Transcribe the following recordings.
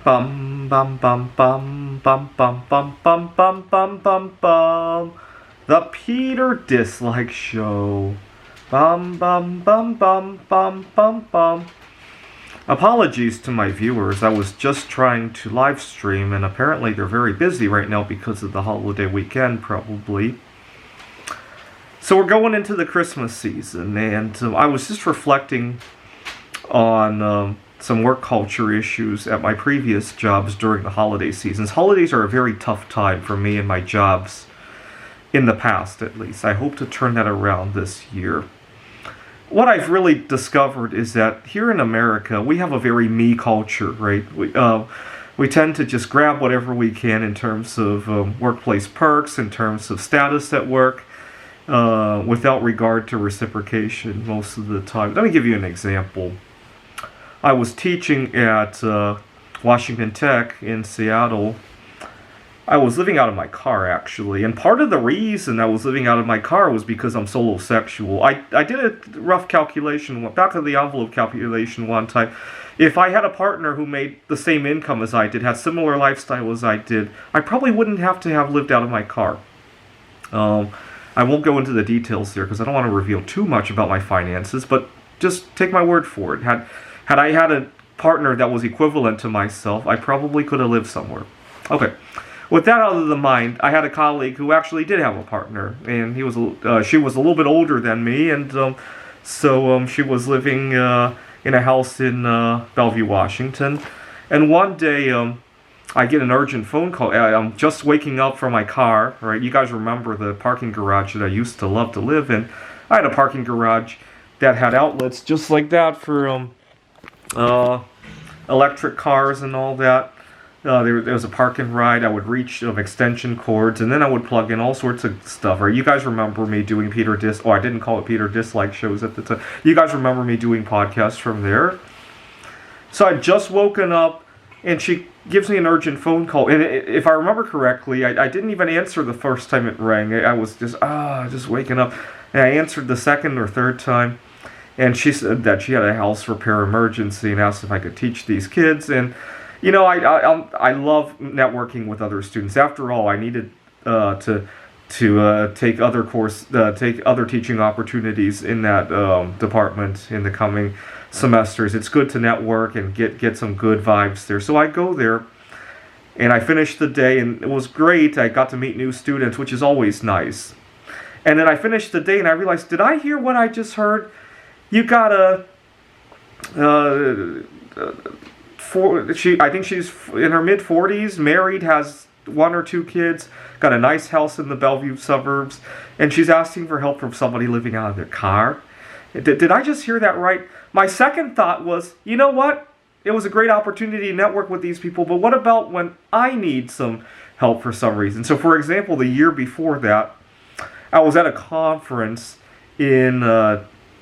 Bum bum bum bum bum bum bum bum bum bum bum bum. The Peter Dislike Show. Bum bum bum bum bum bum bum. Apologies to my viewers. I was just trying to live stream, and apparently they're very busy right now because of the holiday weekend, probably. So we're going into the Christmas season, and I was just reflecting on some work culture issues at my previous jobs during the holiday seasons. Holidays are a very tough time for me and my jobs, in the past at least. I hope to turn that around this year. What I've really discovered is that here in America, we have a very me culture, right? We tend to just grab whatever we can in terms of workplace perks, in terms of status at work, without regard to reciprocation most of the time. Let me give you an example. I was teaching at Washington Tech in Seattle. I was living out of my car, actually, and part of the reason I was living out of my car was because I'm solosexual. I did a rough calculation, back of the envelope calculation one time. If I had a partner who made the same income as I did, had similar lifestyle as I did, I probably wouldn't have to have lived out of my car. I won't go into the details there because I don't want to reveal too much about my finances, but just take my word for it. Had I had a partner that was equivalent to myself, I probably could have lived somewhere. Okay. With that out of the mind, I had a colleague who actually did have a partner, and she was a little bit older than me, and so she was living in a house in Bellevue, Washington. And one day, I get an urgent phone call. I'm just waking up from my car, right? You guys remember the parking garage that I used to love to live in. I had a parking garage that had outlets just like that for electric cars and all that. There was a park and ride. I would reach extension cords, and then I would plug in all sorts of stuff. Right? You guys remember me doing I didn't call it Peter Dislike shows at the time. You guys remember me doing podcasts from there. So I'd just woken up, and she gives me an urgent phone call. And if I remember correctly, I didn't even answer the first time it rang. I was just waking up. And I answered the second or third time. And she said that she had a house repair emergency and asked if I could teach these kids. And, you know, I love networking with other students. After all, I needed to take other teaching opportunities in that department in the coming semesters. It's good to network and get some good vibes there. So I go there, and I finished the day, and it was great. I got to meet new students, which is always nice. And then I finished the day, and I realized, did I hear what I just heard? You got I think she's in her mid-40s, married, has 1 or 2 kids, got a nice house in the Bellevue suburbs, and she's asking for help from somebody living out of their car. Did I just hear that right? My second thought was, you know what? It was a great opportunity to network with these people, but what about when I need some help for some reason? So, for example, the year before that, I was at a conference in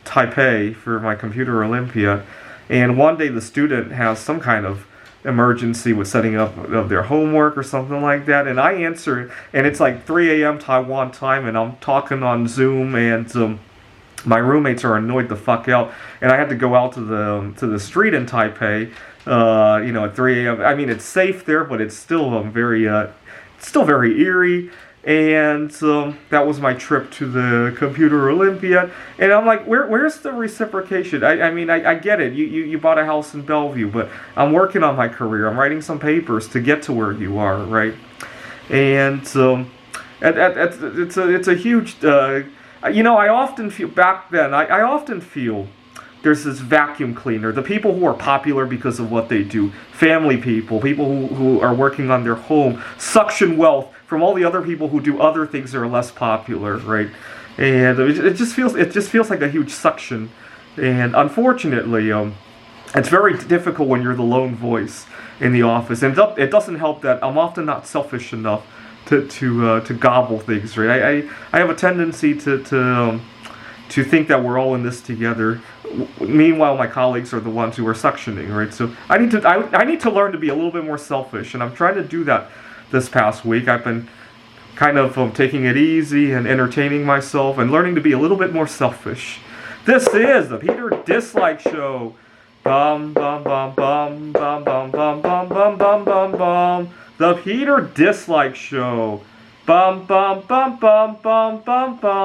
Taipei for my computer Olympiad, and one day the student has some kind of emergency with setting up of their homework or something like that, and I answer, and it's like 3 a.m. Taiwan time, and I'm talking on Zoom, and my roommates are annoyed the fuck out, and I had to go out to the street in Taipei, at 3 a.m. I mean, it's safe there, but it's still very eerie. And that was my trip to the Computer Olympiad. And I'm like, where's the reciprocation? I mean, I get it. You bought a house in Bellevue, but I'm working on my career. I'm writing some papers to get to where you are, right? And it's a huge... I often feel... Back then, I often feel there's this vacuum cleaner. The people who are popular because of what they do. Family people who are working on their home. Suction wealth from all the other people who do other things that are less popular, right? And it just feels like a huge suction. And unfortunately, it's very difficult when you're the lone voice in the office. And it doesn't help that I'm often not selfish enough to gobble things, right? I have a tendency to think that we're all in this together. Meanwhile, my colleagues are the ones who are suctioning, right? So I need to learn to be a little bit more selfish, and I'm trying to do that this past week. I've been kind of taking it easy and entertaining myself and learning to be a little bit more selfish. This is the Peter Dislike Show. Bum bum bum bum bum bum bum bum bum bum bum. The Peter Dislike Show. Bum bum bum bum bum bum bum.